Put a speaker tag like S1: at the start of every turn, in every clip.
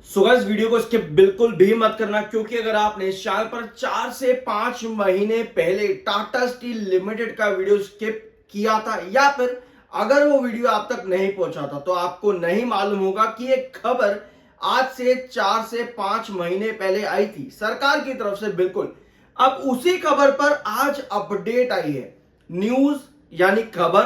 S1: So guys video को skip बिल्कुल भी मत करना, क्योंकि अगर आपने इस चैनल पर 4 से 5 महीने पहले टाटा स्टील लिमिटेड का वीडियो स्किप किया था या फिर अगर वो वीडियो आप तक नहीं पहुंचा था तो आपको नहीं मालूम होगा कि एक खबर आज से 4 से 5 महीने पहले आई थी सरकार की तरफ से। बिल्कुल अब उसी खबर पर आज अपडेट आई है। न्यूज यानी खबर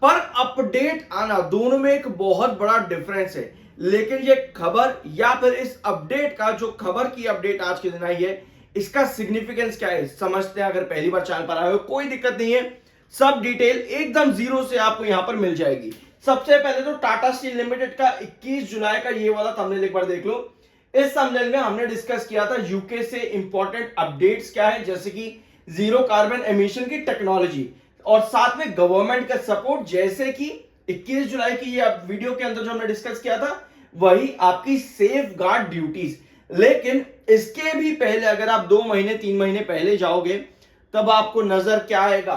S1: पर अपडेट आना, दोनों में एक बहुत बड़ा डिफरेंस है। लेकिन ये खबर या फिर इस अपडेट का, जो खबर की अपडेट आज के दिन आई है, इसका सिग्निफिकेंस क्या है समझते हैं। अगर पहली बार चैनल पर आए हो कोई दिक्कत नहीं है, सब डिटेल एकदम जीरो से आपको यहां पर मिल जाएगी। सबसे पहले तो टाटा स्टील लिमिटेड का 21 जुलाई का ये वाला थंबनेल एक बार देख लो। इस थंबनेल में हमने डिस्कस किया था यूके से इंपॉर्टेंट अपडेट्स क्या है, जैसे कि जीरो कार्बन एमिशन की टेक्नोलॉजी और साथ में गवर्नमेंट का सपोर्ट, जैसे कि 21 जुलाई की ये वीडियो के अंदर जो हमने डिस्कस किया था वही आपकी सेफ गार्ड ड्यूटीज। लेकिन इसके भी पहले अगर आप 2 महीने 3 महीने पहले जाओगे तब आपको नजर क्या आएगा,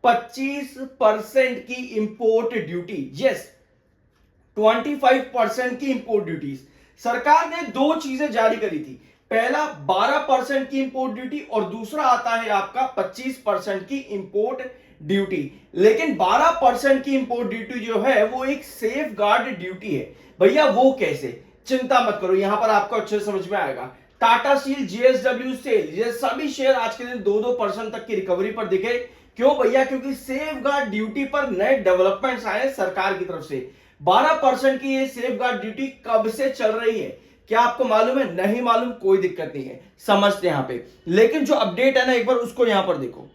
S1: 25% की इंपोर्ट ड्यूटी। यस, 25% की इंपोर्ट ड्यूटीज सरकार ने दो चीजें जारी करी थी। पहला 12% की इंपोर्ट ड्यूटी और दूसरा आता है आपका 25% की इंपोर्ट ड्यूटी। लेकिन 12% की इंपोर्ट ड्यूटी जो है वो एक सेफ गार्ड ड्यूटी है। भैया वो कैसे, चिंता मत करो, यहां पर आपको अच्छे से समझ में आएगा। टाटा स्टील, जेएसडब्ल्यू सेल, ये सभी शेयर आज के दिन 2-2% तक की रिकवरी पर दिखे। क्यों भैया? क्योंकि सेफ गार्ड ड्यूटी पर नए डेवलपमेंट्स आए सरकार की तरफ से। 12% की ये सेफ गार्ड ड्यूटी कब से चल रही है, क्या आपको मालूम है? नहीं मालूम, कोई दिक्कत नहीं है, समझते हैं यहां पे। लेकिन जो अपडेट है ना, एक बार उसको यहां पर देखो।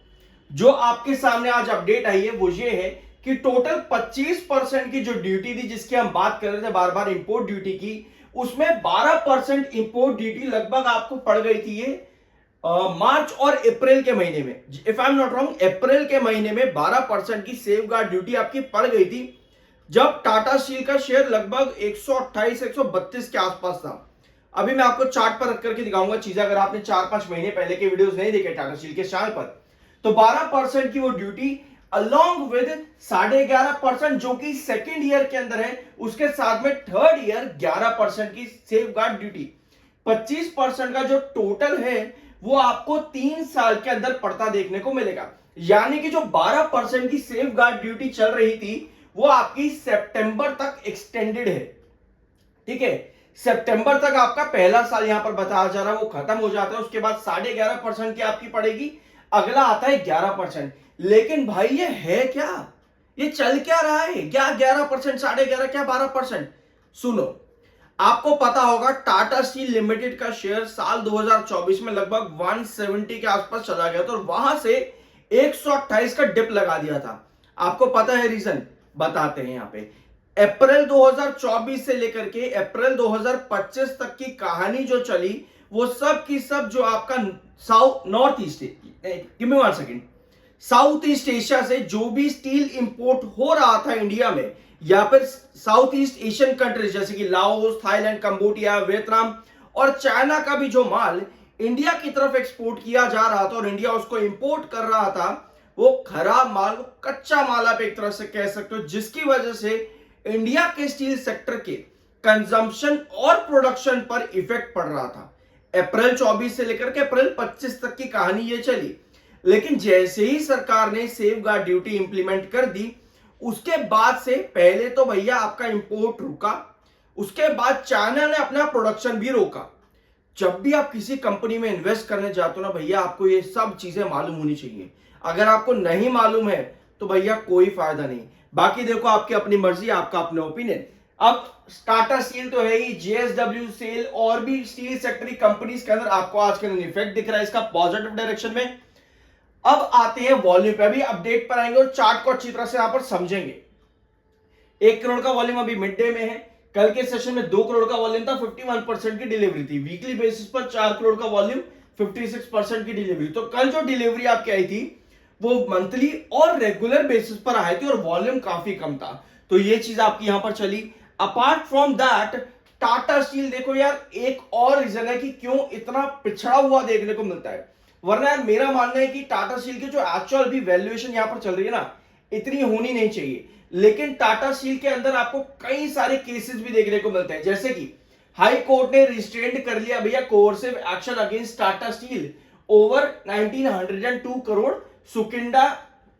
S1: जो आपके सामने आज अपडेट आई है वो ये है कि टोटल 25% की जो ड्यूटी थी, जिसकी हम बात कर रहे थे बार बार इंपोर्ट ड्यूटी की, उसमें 12% इंपोर्ट ड्यूटी लगभग आपको पड़ गई थी ये मार्च और अप्रैल के महीने में। If I am not wrong, अप्रैल के महीने में 12% की सेफ गार्ड ड्यूटी आपकी पड़ गई थी, जब टाटा स्टील का शेयर लगभग 128-132 के आसपास था। अभी मैं आपको चार्ट पर रख करके दिखाऊंगा चीजें, अगर आपने 4-5 महीने पहले के वीडियोस नहीं देखे टाटा स्टील के चैनल पर, तो 12% की वो ड्यूटी अलॉन्ग विद 11.5% जो कि सेकेंड ईयर के अंदर है, उसके साथ में थर्ड ईयर 11% की सेफ गार्ड ड्यूटी, 25% का जो टोटल है वो आपको 3 साल के अंदर पड़ता देखने को मिलेगा। यानी कि जो 12% की सेफ गार्ड ड्यूटी चल रही थी वो आपकी सितंबर तक एक्सटेंडेड है। ठीक है, सितंबर तक आपका पहला साल यहां पर बताया जा रहा है वो खत्म हो जाता है। उसके बाद 11.5% की आपकी पड़ेगी, अगला आता है 11%। लेकिन भाई ये है क्या, ये चल क्या रहा है? क्या 11%, 11.5%, क्या 12%? सुनो, आपको पता होगा टाटा स्टील लिमिटेड का शेयर साल 2024 में लगभग 170 के आसपास चला गया था और वहां से 128 का डिप लगा दिया था। आपको पता है रीजन? बताते हैं यहां पे। अप्रैल 2024 से लेकर के अप्रैल 2025 तक की कहानी जो चली वो सब की सब जो आपका north east, give me one second, south east Asia से जो भी स्टील इंपोर्ट हो रहा था इंडिया में, या फिर साउथ ईस्ट एशियन कंट्रीज जैसे कि लाओस, थाईलैंड, कंबोडिया, वियतनाम और चाइना का भी जो माल इंडिया की तरफ एक्सपोर्ट किया जा रहा था और इंडिया उसको इंपोर्ट कर रहा था, वो खराब माल, कच्चा माल आप एक तरह से कह सकते हो, जिसकी वजह से इंडिया के स्टील सेक्टर के कंजम्पशन और प्रोडक्शन पर इफेक्ट पड़ रहा था। अप्रैल 24 से लेकर के अप्रैल 25 तक की कहानी ये चली। लेकिन जैसे ही सरकार ने सेफ गार्ड ड्यूटी इंप्लीमेंट कर दी, उसके बाद से पहले तो भैया आपका इंपोर्ट रुका, उसके बाद चाइना ने अपना प्रोडक्शन भी रोका। जब भी आप किसी कंपनी में इन्वेस्ट करने जाते हो ना भैया, आपको ये सब चीजें मालूम होनी चाहिए। अगर आपको नहीं मालूम है तो भैया कोई फायदा नहीं। बाकी देखो, आपकी अपनी मर्जी, आपका अपना ओपिनियन। अब टाटा स्टील तो है ही, जेएसडब्ल्यू सेल और भी स्टील सेक्टर की कंपनीज के अंदर आपको आज के दिन इफेक्ट दिख रहा है इसका पॉजिटिव डायरेक्शन में। अब आते हैं वॉल्यूम पे, अभी अपडेट पर आएंगे और चार्ट को अच्छी तरह से यहां पर समझेंगे। 1 करोड़ का वॉल्यूम अभी मिड डे में है। कल के सेशन में 2 करोड़ का वॉल्यूम था, 51% की डिलीवरी थी। वीकली बेसिस पर 4 करोड़ का वॉल्यूम, 56% की डिलीवरी। तो कल जो डिलीवरी आपकी आई थी वो मंथली और रेगुलर बेसिस पर आई थी और वॉल्यूम काफी कम था। तो ये चीज आपकी यहां पर चली। Apart from that, Tata steel देखो यार, एक और रीजन है कि क्यों इतना पिछड़ा हुआ देखने को मिलता है। वरना यार मेरा मानना है कि टाटा स्टील की जो एक्चुअल भी वैल्यूएशन यहां पर चल रही है ना, इतनी होनी नहीं चाहिए। लेकिन टाटा स्टील के अंदर आपको कई सारे केसेस भी देखने को मिलते हैं, जैसे कि हाई कोर्ट ने रिस्ट्रेंड कर लिया भैया coercive action against Tata steel over 1902 crore Sukinda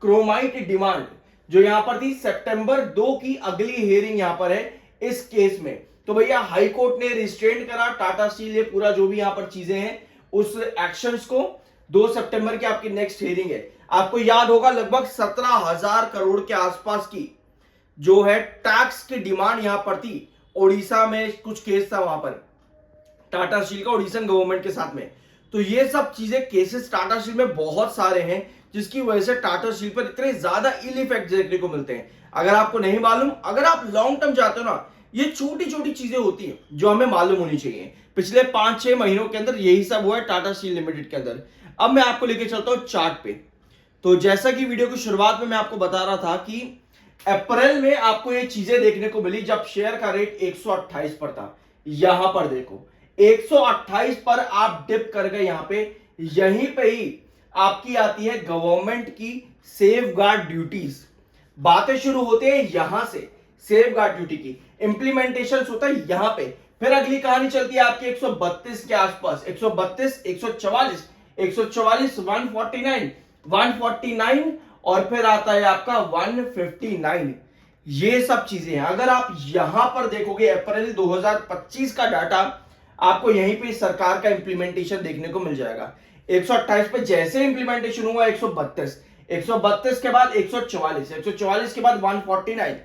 S1: chromite demand, जो यहां पर थी सितंबर 2 की अगली हियरिंग यहां पर है इस केस में। तो भैया हाई कोर्ट ने रिस्ट्रेंड करा टाटा स्टील, ये पूरा जो भी यहां पर चीजें हैं उस एक्शंस को। 2 सितंबर की आपकी नेक्स्ट हियरिंग है। आपको याद होगा लगभग 17,000 करोड़ के आसपास की जो है टैक्स की डिमांड यहां पर थी। ओडिशा में कुछ केस था वहां पर टाटा स्टील का ओडिशा गवर्नमेंट के साथ में। तो ये सब चीजें केसेस टाटा स्टील में बहुत सारे हैं, जिसकी वजह से टाटा स्टील पर इतने ज्यादा इल इफेक्ट देखने को मिलते हैं। अगर आपको नहीं मालूम, अगर आप लॉन्ग टर्म चाहते हो ना, ये छोटी छोटी चीजें होती हैं जो हमें मालूम होनी चाहिए। पिछले 5-6 महीनों के अंदर यही सब हुआ है टाटा स्टील लिमिटेड के अंदर। अब मैं आपको लेके चलता हूं चार्ट पे। तो जैसा कि वीडियो की शुरुआत में मैं आपको बता रहा था कि अप्रैल में आपको ये चीजें देखने को मिली जब शेयर का रेट 128 पर था। यहां पर देखो 128 पर आप डिप कर गए यहां पे। यहीं पे ही आपकी आती है गवर्नमेंट की सेफ गार्ड ड्यूटीज। बातें शुरू होते हैं यहां से, सेफ गार्ड ड्यूटी की इंप्लीमेंटेशन होता है यहां पे। फिर अगली कहानी चलती है आपकी 132 के आसपास, 132, 144, 144, 149 और फिर आता है आपका 159। ये सब चीजें हैं। अगर आप यहां पर देखोगे अप्रैल 2025 का डाटा, आपको यहीं पे सरकार का इंप्लीमेंटेशन देखने को मिल जाएगा। 128 पे जैसे इंप्लीमेंटेशन हुआ 132, 132 के बाद 144, 144 के बाद 149।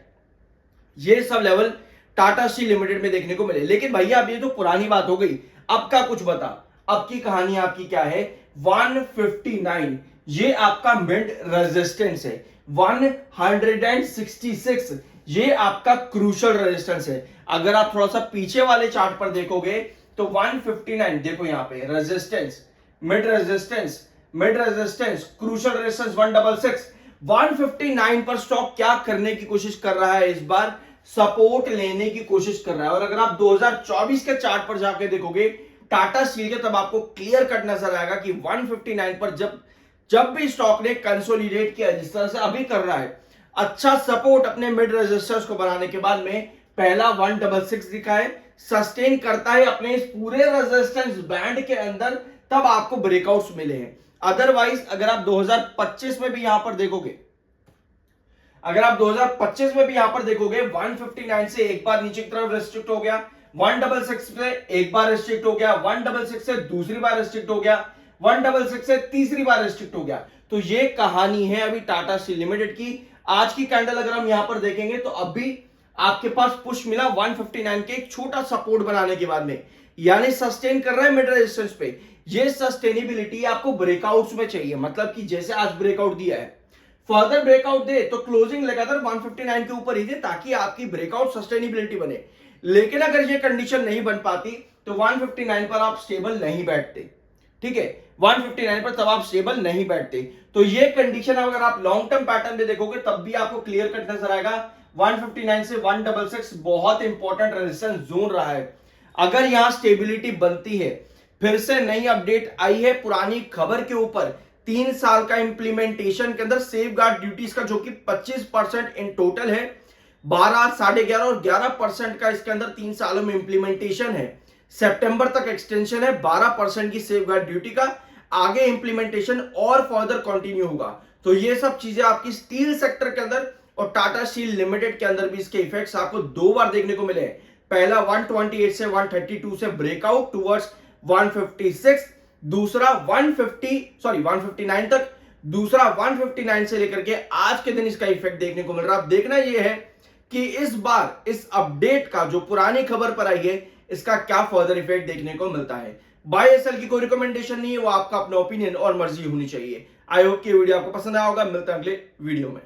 S1: ये sub level Tata steel limited में देखने को मिले। लेकिन भैया अब ये तो पुरानी बात हो गई, अब का कुछ बता। अब की कहानी आपकी क्या है? 159 ये आपका मिड रेजिस्टेंस है। 166 ये आपका क्रूशल रेजिस्टेंस है। अगर आप थोड़ा सा पीछे वाले चार्ट पर देखोगे तो 159 देखो यहां पे resistance, mid resistance, mid resistance, crucial resistance 166। 159 पर स्टॉक क्या करने की कोशिश कर रहा है? इस बार सपोर्ट लेने की कोशिश कर रहा है। और अगर आप 2024 के चार्ट पर जाके देखोगे टाटा स्टील के, तब आपको क्लियर कट नजर आएगा कि 159 पर जब भी स्टॉक ने कंसोलिडेट किया जिस तरह से अभी कर रहा है, अच्छा सपोर्ट अपने मिड रेजिस्टेंस को बनाने के बाद में पहला 166 दिखा है, सस्टेन करता है अपने इस पूरे रेजिस्टेंस बैंड के अंदर, तब आपको ब्रेकआउट्स मिले हैं। अदरवाइज अगर आप 2025 में भी यहां पर देखोगे, अगर आप 2025 में भी यहां पर देखोगे 159 से एक बार नीचे की तरफ रेस्ट्रिक्ट हो गया, 166 से एक बार रेस्ट्रिक्ट हो गया, 166 से दूसरी बार रेस्ट्रिक्ट हो गया, 166 से तीसरी बार रेस्ट्रिक्ट हो गया। तो ये कहानी है अभी टाटा स्टील लिमिटेड की। आज की कैंडल अगर हम यहां पर देखेंगे तो अभी आपके पास पुश मिला 159 के एक छोटा सपोर्ट बनाने के बाद में, यानी सस्टेन कर रहा है मिड रेजिस्टेंस पे। ये सस्टेनेबिलिटी आपको ब्रेकआउट्स में चाहिए, मतलब कि जैसे आज ब्रेकआउट दिया है, फर्दर ब्रेकआउट दे तो क्लोजिंग लगातार 159 के ऊपर ही दे ताकि आपकी ब्रेकआउट सस्टेनेबिलिटी बने। लेकिन अगर ये कंडीशन नहीं बन पाती तो 159 पर आप स्टेबल नहीं बैठते। ठीक है, 159 पर तब आप स्टेबल नहीं बैठते। तो ये कंडीशन अगर आप लॉन्ग टर्म पैटर्न में देखोगे तब भी आपको क्लियर कट नजर आएगा। 159 से 166 बहुत इंपॉर्टेंट रेजिस्टेंस जोन रहा है। अगर यहां स्टेबिलिटी बनती है, फिर से नई अपडेट आई है पुरानी खबर के ऊपर, 3 साल का इंप्लीमेंटेशन के अंदर सेफ गार्ड ड्यूटीज का जो कि 25% इन टोटल है, 12, 11.5 और 11% का इसके अंदर 3 सालों में इंप्लीमेंटेशन है। सितंबर तक एक्सटेंशन है 12% की सेफ गार्ड ड्यूटी का। आगे इंप्लीमेंटेशन और फर्दर कंटिन्यू होगा। तो ये सब चीजें आपकी स्टील सेक्टर के अंदर और टाटा स्टील लिमिटेड के अंदर भी इसके इफेक्ट्स आपको 2 बार देखने को मिले हैं। पहला 128 से 132 से ब्रेकआउट टुवर्ड्स 156, दूसरा 159 तक, दूसरा 159 से लेकर के आज के दिन इसका इफेक्ट देखने को मिल रहा है। अब देखना यह है कि इस बार इस अपडेट का जो पुरानी खबर पर आई है इसका क्या फर्दर इफेक्ट देखने को मिलता है। बाय या सेल की कोई रिकमेंडेशन नहीं है, वो आपका अपना ओपिनियन और मर्जी होनी चाहिए। आई होप कि वीडियो आपको पसंद आया होगा। मिलता है अगले वीडियो में।